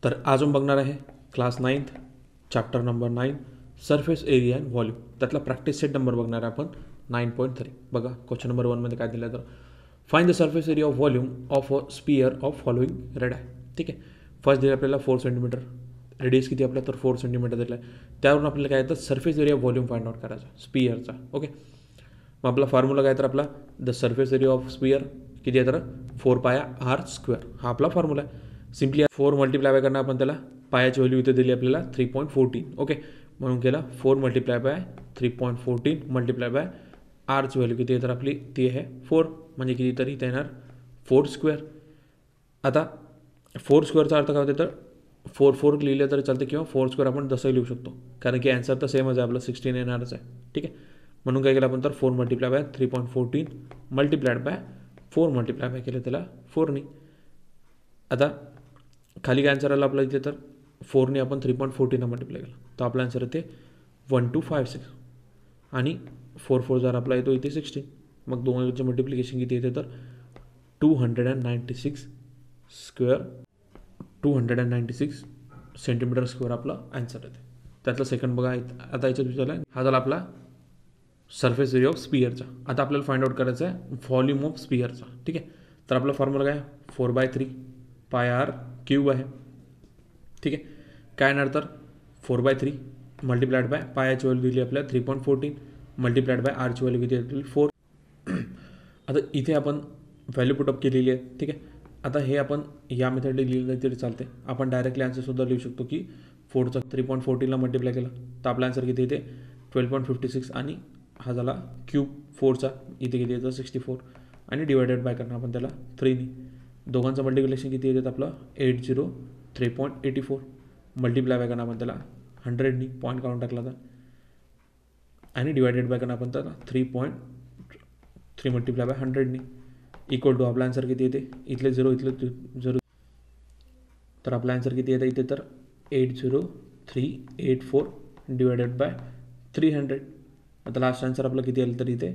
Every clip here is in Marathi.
तर आज आपण बघणार आहे class 9th chapter number 9 surface area and volume त्यातला प्रॅक्टिस सेट नंबर बघणार आहे आपण 9.3. बघा क्वेश्चन नंबर 1 मध्ये काय दिलं तर find the surface area of volume of a sphere of following red आहे. ठीक आहे, फर्स्ट दिलं आपल्याला 4 सेंटीमीटर, रेडियस किती आपला तर 4 सेंटीमीटर दिलं आहे. त्यावरून आपल्याला काय येतं surface area volume find out करायचा स्पियरचा. ओके, मग आपला फॉर्म्युला काय तर आपला the surface area of sphere किती आहे तर 4 पाया आर स्क्वेअर हा आपला फॉर्म्युला आहे. सिम्पली 4 मल्टिप्लाय बाय करणार आपण त्याला पायाची व्हॅल्यू इथे दिली आपल्याला 3.14. ओके, म्हणून केला 4 मल्टिप्लाय बाय 3.14 मल्टिप्लाय बाय आरची व्हॅल्यू किती आहे तर आपली ती आहे 4, म्हणजे किती तरी इथे येणार 4 स्क्वेअर. आता 4 स्क्वेअरचा अर्थ काय होते तर 4 लिहिलं तरी चालतं किंवा 4 स्क्वेअर आपण जसंही लिहू शकतो, कारण की आन्सर तर सेमच आहे आपलं 16 येणारच आहे. ठीक आहे, म्हणून काय केलं आपण तर 4 multiply by 3.14 multiplied bye 4 multiply bye केलं त्याला 4नी. आता खाली काय आन्सर आला आपला इथे तर 4ने आपण 3.14 मल्टिप्लाय केला तर आपला आन्सर येते 1256 आणि 4 जर आपला येतो इथे 16. मग दोघांचे मल्टिप्लिकेशन किती येते तर 296 स्क्वेअर 296 सेंटीमीटर स्क्वेअर आपला आन्सर येते. त्यातला सेकंड बघा आता याच्यात विचारला हा झाला आपला सरफेस एरिया ऑफ स्पियरचा. आता आपल्याला फाइंड आउट करायचा आहे व्हॉल्यूम ऑफ स्पियरचा. ठीक आहे, तर आपला फॉर्म्युला काय 4/3 पाय आर क्यूब आहे. ठीक आहे, काय येणार तर 4/3 मल्टिप्लाइड बाय पायाची व्हॅल्यू दिली आपल्याला 3.14 मल्टिप्लाइड बाय आरची व्हॅल्यू किती येतील 4. आता इथे आपण व्हॅल्यू पुटअप केलेली आहे. ठीक आहे, आता हे आपण या मेथडने लिहिलं तरी चालते. आपण डायरेक्टली आन्सरसुद्धा लिहू शकतो की 4चा 3.14ला मल्टिप्लाय केला तर आपला आन्सर किती येते 12.56 आणि हा झाला क्यूब 4चा इथे किती येतं 64 आणि डिवायडेड बाय करणार आपण त्याला 3नी. दोघांचं मल्टिप्लिकेशन किती येतात आपलं 803.84 मल्टिप्लाय बाय करणार आपण त्याला 100नी पॉईंट काढून टाकला तर आणि डिवायडेड बाय करणार आपण त्याला 3.3 मल्टिप्लाय बाय 100नी इक्वल टू आपला आन्सर किती येते इथले 0 इथले 0 तर आपला आन्सर किती येतं इथे तर 80384 डिवायडेड बाय 300. आता लास्ट आन्सर आपला किती आलं तर इथे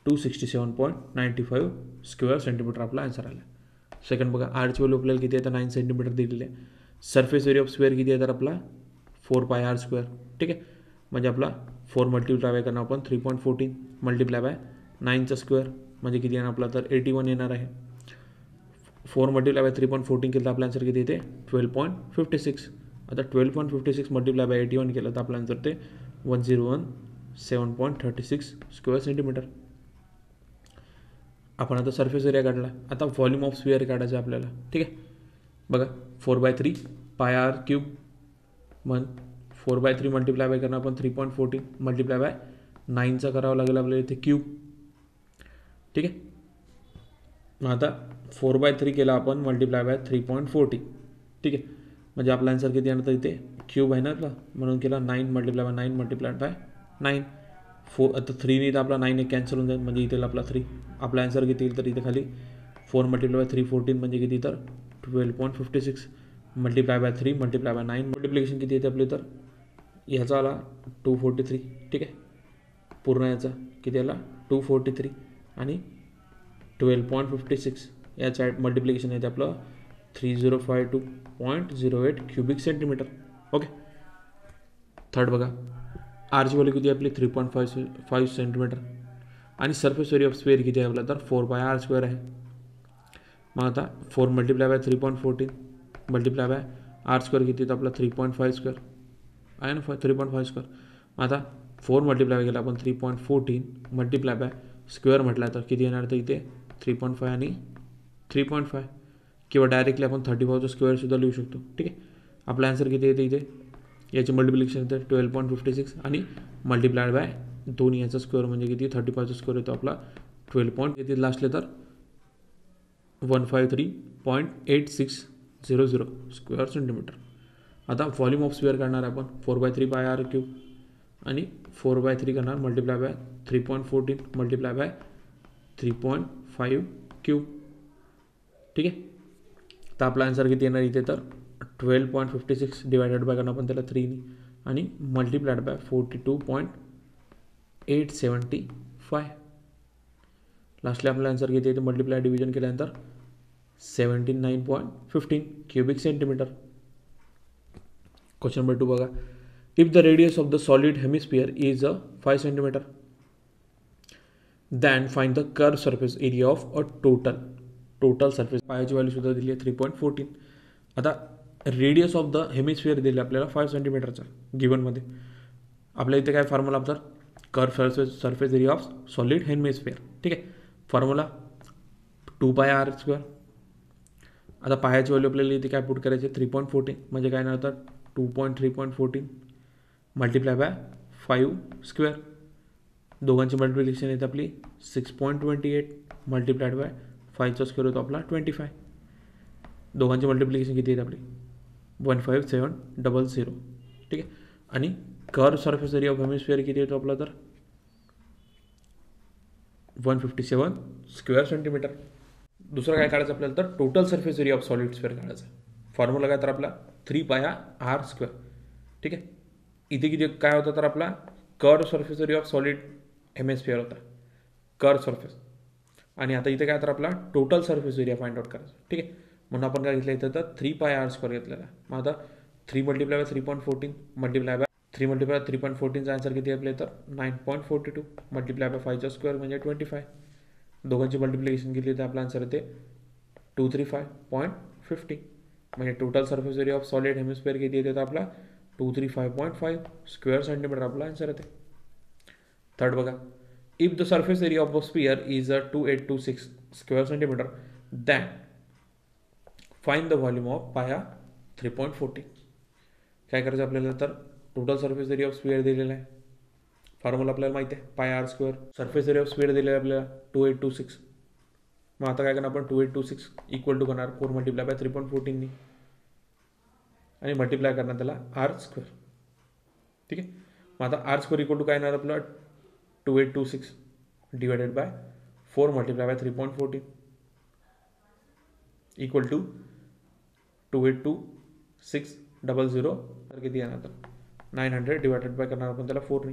267.95 स्क्वेअर सेंटीमीटर आपला आन्सर आला. सेकंड बघा आरची व्हॅल्यू आपल्याला किती आहे तर 9 सेंटीमीटर दिलेली आहे. सरफेस एरिया ऑफ स्क्वेअर किती आहे तर आपला 4 पाय आर स्क्वेअर. ठीक आहे, म्हणजे आपला 4 मल्टिप्लाय बाय करणार आपण 3.14 मल्टिप्लाय बाय 9चा स्क्वेअर म्हणजे किती येणार आपला तर 81 येणार आहे. 4 मल्टिप्लाय बाय 3.14 केलं तर आपला आन्सर किती येते 12.56. आता 12.56 मल्टिप्लाय बाय 81 केलं तर आपला आन्सर ते 1017.36 स्क्वेअर सेंटीमीटर. आपण आता सरफेस एरिया काढला. आता व्हॉल्यूम ऑफ स्पियर काढायचं आपल्याला. ठीक आहे, बघा 4/3 पाय आर क्यूब मग 4/3 मल्टिप्लाय बाय करणार आपण 3.14 मल्टिप्लाय बाय 9चा करावं लागेल आपल्याला इथे क्यूब. ठीक आहे, मग आता 4/3 केला आपण मल्टिप्लाय बाय 3.14. ठीक आहे, म्हणजे आपला आन्सर किती येणार तर इथे क्यूब आहे ना आपला म्हणून केला 9 मल्टिप्लाय बाय 9 मल्टिप्लाय बाय 9 4. आता 3ने तर आपला 9 एक कॅन्सल होऊन जाईल म्हणजे इथे आपला 3. आपला आन्सर किती येईल तर इथे खाली 4 मल्टिप्लाय बाय 314 म्हणजे किती तर 12.56 multiply by 3 multiply bye 9 multiplication किती येते आपले तर ह्याचा आला 243. ठीक आहे, पूर्ण याचा किती आला 243 आणि 12.56 याचा मल्टिप्लिकेशन येते आपलं 3052.08 क्युबिक सेंटीमीटर. ओके, थर्ड बघा आरची व्हॅल्यू किती आपली 3.5 सेंटीमीटर आणि सरफेस एरिया ऑफ स्क्वेअर किती आहे आपला तर 4 पाय आर स्क्वेअर आहे. मग आता 4 multiply by 3.14 multiply by R square किती येतं आपला 3.5 स्क्वेअर आहे ना 3.5 स्क्वेअर. मग आता 4 मल्टिप्लाय केला आपण 3.14 मल्टिप्लाय बाय स्क्वेअर म्हटलं तर किती येणार तर इथे 3.5 आणि 3.5 किंवा डायरेक्टली आपण 35चा स्क्वेअरसुद्धा लिहू शकतो. ठीक आहे, आपला आन्सर किती येते इथे याचे मल्टिप्लिकेशन येतं 12.56 आणि मल्टिप्लायड बाय 2 याचा स्क्वेअर म्हणजे किती 35चा स्क्वेअर येतो आपला 12 येथे लास्टले तर 153.8600 स्क्वेअर सेंटीमीटर. आता व्हॉल्यूम ऑफ स्पियर करणार आपण 4/3 पाय आर क्यूब आणि 4/3 करणार multiply by 3.14 multiply bye 3.5 cube. ठीक आहे, तर आपला आन्सर किती येणार इथे तर 12.56 डिवायडेड बाय करणार आपण त्याला 3नी आणि मल्टिप्लायड बाय 42.875. लास्टली आपला आन्सर किती येते मल्टिप्लाय डिव्हिजन केल्यानंतर 79.15 क्युबिक सेंटीमीटर. क्वेश्चन नंबर 2 बघा. If the radius of the solid hemisphere is 5 centimetre than find the curve surface area of a total surface. पायाची व्हॅल्यू सुद्धा दिली आहे 3.14. आता रेडियस ऑफ द हेमिस्फियर दिले आपल्याला 5 सेंटीमीटरचा गिवनमध्ये. आपल्या इथे काय फॉर्म्युला तर curve surface area of solid hemisphere. ठीक आहे, फॉर्म्युला 2πr². आता पायाची व्हॅल्यू आपल्याला इथे काय पुट करायचे 3.14 म्हणजे काय नाही तर 2.3.14 मल्टिप्लाय बाय 5². दोघांची मल्टिप्लिकेशन येते आपली 6.28 मल्टिप्लाइड बाय 5चा स्क्वेअर होतो आपला 25. दोघांची मल्टिप्लिकेशन किती येते आपली 15700. ठीक आहे, आणि curve surface area of hemisphere किती येतो आपला तर 157 स्क्वेअर सेंटीमीटर. दुसरं काय काढायचं आपल्याला तर total surface area of solid sphere काढायचं. फॉर्म्युला काय तर आपला 3πr². ठीक आहे, इथे किती काय होता तर आपला curve surface area of solid hemisphere होता, कर्व सरफेस. आणि आता इथे काय तर आपला total surface area find out करायचा. ठीक आहे, म्हणून आपण काय घेतलं इथं तर 3πr² घेतलेला. मग आता 3 multiply by 3.14 multiply by 3 multiply 3.14चा आन्सर किती आपल्या तर 9.42 मल्टिप्लाय बाय 5चा स्क्वेअर म्हणजे 25. दोघांची मल्टिप्लिकेशन केली तर आपला आन्सर येते 235.50. म्हणजे total surface area of solid hemisphere किती येते तर आपला 235.5 स्क्वेअर सेंटीमीटर आपला आन्सर येते. थर्ड बघा. If the surface area of the sphere is 2826 square centimetre than find the volume of पाया 3.14. काय करायचं आपल्याला तर total surface area of sphere दिलेला आहे. फॉर्म्युला आपल्याला माहिती आहे πr². Surface area of sphere दिलेला आहे आपल्याला 2826. मग आता काय करणार आपण 2826 इक्वल टू करणार 4 मल्टिप्लाय बाय 3.14 आणि मल्टिप्लाय करणार त्याला r². ठीक आहे, मग आता r² इक्वल टू काय येणार आपलं 2826 divided by 4 multiply by 3.14 equal to 282600 तर किती येणार तर 900 डिवायडेड बाय करणार आपण त्याला 4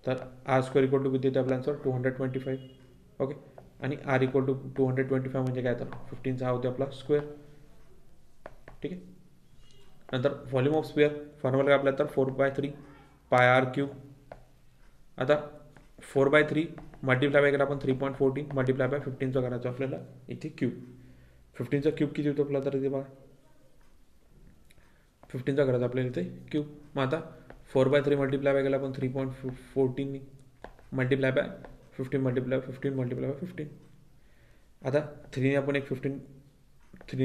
तर r² इक्वल टू किती येते आपला आन्सर 225. ओके, आणि r इक्वल टू 225 म्हणजे काय तर 15चा होते आपला स्क्वेअर. ठीक आहे, नंतर व्हॉल्यूम ऑफ स्फिअर फॉर्म्युला आपल्या तर 4/3 πr³. आता 4/3 मल्टिप्लाय बाय करा आपण 3.14 मल्टिप्लाय बाय 15चा करायचं आपल्याला इथे क्यूब. 15चा क्यूब किती होतो आपला तर इथे बघा 15चा करायचा आपल्याला इथे क्यूब. मग आता 4/3 मल्टिप्लाय बाय केला आपण 3.14 मल्टिप्लाय बाय 15 मल्टिप्लाय 15. आता 3ने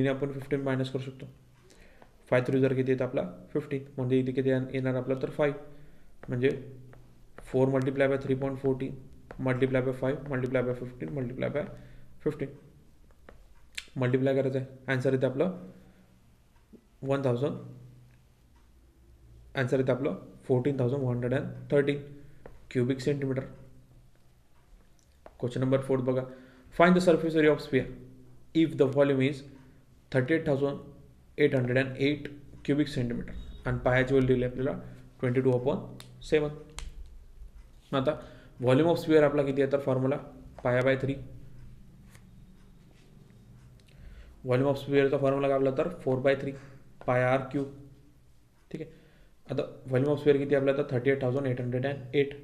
आपण 15 मायनस करू शकतो. 5 जर किती येतं आपला 15 म्हणजे इथे किती येणार आपलं तर 5 म्हणजे 4 multiply by 3.14 multiply bye 5 multiply by 15 multiply by 15 multiply करायचं आहे. आन्सर येते आपलं 1000. आन्सर येते आपलं 14,113 क्युबिक सेंटीमीटर. क्वेश्चन नंबर 4 बघा. Find the surface area of sphere if the volume is 38,808 cubic centimetre आणि पायाची व्हॅल्यू दिली आपल्याला 22/7. आता व्हॉल्यूम ऑफ स्फिअर आपला किती आहे तर फॉर्म्युला π/3. व्हॉल्यूम ऑफ स्फिअरचा फॉर्म्युला काय आपला तर 4/3 πr³. ठीक आहे, आता व्हॉल्यूम ऑफ स्फिअर किती आपला तर 38,808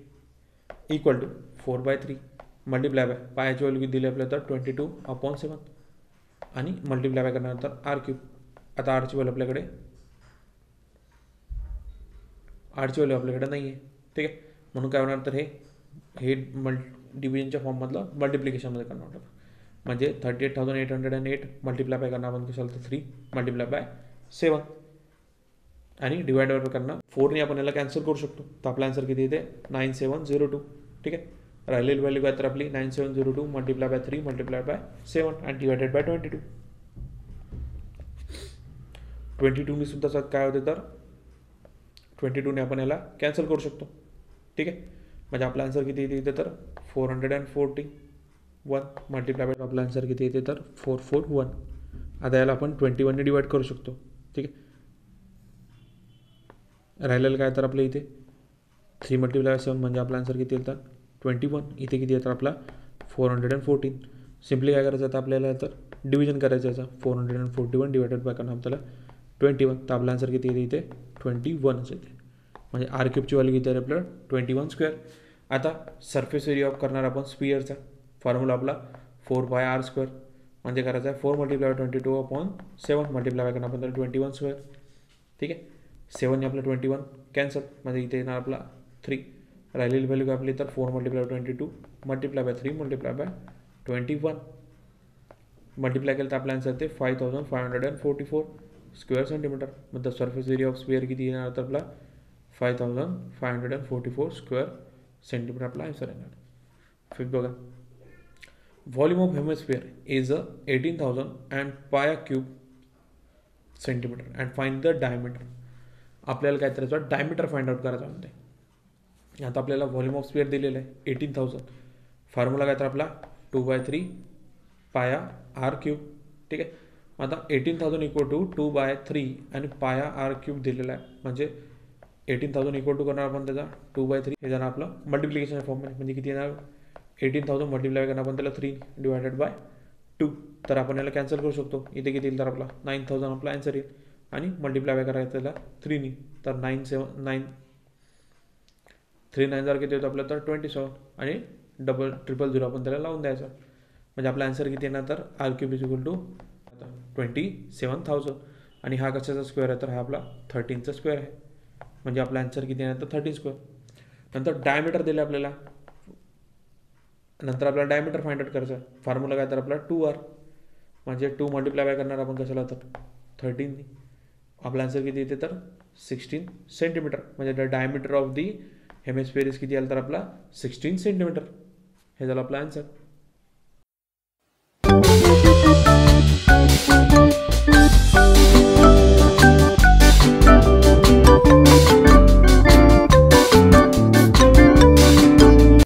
इक्वल टू 4/3 मल्टिप्लाय बाय पायाची व्हॅल्यू किती दिली आपल्याला तर 22/7 आणि मल्टिप्लाय बाय करण्यानंतर r³. आता आरची व्हॅल्यू आपल्याकडे नाही आहे. ठीक आहे, म्हणून काय होणार तर हे डिव्हिजनच्या फॉर्ममधलं मल्टिप्लिकेशनमध्ये करणार होतं. म्हणजे 38,808 मल्टिप्लाय बाय करणार आपण कशाला तर 3 मल्टिप्लाय बाय 7 आणि डिवायडेड करणार 4ने आपण याला कॅन्सल करू शकतो. तर आपला आन्सर किती येते 9702. ठीक आहे, राहिलेली व्हॅल्यू काय तर आपली 9702 मल्टिप्लाय बाय 3 मल्टिप्लाय बाय 7 आणि डिवायडेड बाय 22. 22ने सुद्धा काय होते तर 22ने आपण याला कॅन्सल करू शकतो. ठीक आहे, म्हणजे आपला आन्सर किती येते तर 441 मल्टिप्लाय बाय आपला आन्सर किती येते तर 441. आता याला आपण 21ने डिवाइड करू शकतो. ठीक आहे, राहिलेलं काय तर आपल्या इथे 3 मल्टिप्लाय 7 म्हणजे आपला आन्सर किती येतं 21. इथे किती येतं आपला 414. सिम्पली काय करायचं आता आपल्याला तर डिव्हिजन करायचं याचा 441 डिवायडेड बाय करणार आपल्याला 21. तर आपला आन्सर किती येते इथे 21 येते. म्हणजे आर क्यूबची व्हॅल्यू किती आहे आपल्याला 21 स्क्वेअर. आता सरफेस एरिया ऑफ करणार आपण स्पिअरचा. फॉर्म्युला आपला 4πr². म्हणजे करायचा आहे 4 × 22/7 मल्टिप्लाय करणार आपण त्याला 21 स्क्वेअर. ठीक आहे. 7ने आपलं 21 कॅन्सल. म्हणजे इथे येणार आपला 3. राहिलेली व्हॅल्यू काय आपली तर 4 × 22 multiply by 3 multiply bye 21. Multiply केलं तर आपल्या आन्सर ते 5544 स्क्वेअर सेंटीमीटर. मतलब सरफेस एरिया ऑफ स्क्वेअर किती येणार तर आपला 5544 स्क्वेअर सेंटीमीटर आपला आन्सर येणार. फिर बघा volume of hemisphere is 18,000 and π³ centimetre and find the diameter. आपल्याला काय करायचं डायमीटर फाइंड आउट करायचं म्हणते. आता आपल्याला व्हॉल्यूम ऑफ स्फिअर दिलेलं आहे 18,000. फॉर्म्युला काय तर आपला 2/3 πr³. ठीक आहे. आता 18,000 = 2/3 आणि πr³ दिलेला आहे. म्हणजे 18,000 = करणार आपण त्याचा 2/3 हे जाणार आपलं मल्टिप्लिकेशन फॉर्ममध्ये. म्हणजे किती येणार 18,000 मल्टिप्लाय करणार आपण त्याला 3 / 2. तर आपण याला कॅन्सल करू शकतो. इथे किती येईल तर आपला 9,000 आपला आन्सर येईल. आणि मल्टिप्लाय करायचं त्याला 3 तर 3 9 किती होतं आपलं तर 27 आणि 000 आपण त्याला लावून द्यायचं. म्हणजे आपला आन्सर किती येणार तर r³ = 27,000. आणि हा कशाचा स्क्वेअर आहे तर हा आपला 13चा स्क्वेअर आहे. म्हणजे आपला आन्सर किती येणार तर 13 स्क्वेअर. नंतर डायमीटर दिले आपल्याला. नंतर आपल्याला डायमीटर फाइंड आउट करायचं. फॉर्म्युला काय तर आपला 2r. म्हणजे 2 मल्टिप्लाय करणार आपण कशाला तर 13. आपला आन्सर किती येते तर 16 सेंटीमीटर. म्हणजे the diameter of the hemisphere किती आलं तर आपला 16 सेंटीमीटर. हे झालं आपला आन्सर.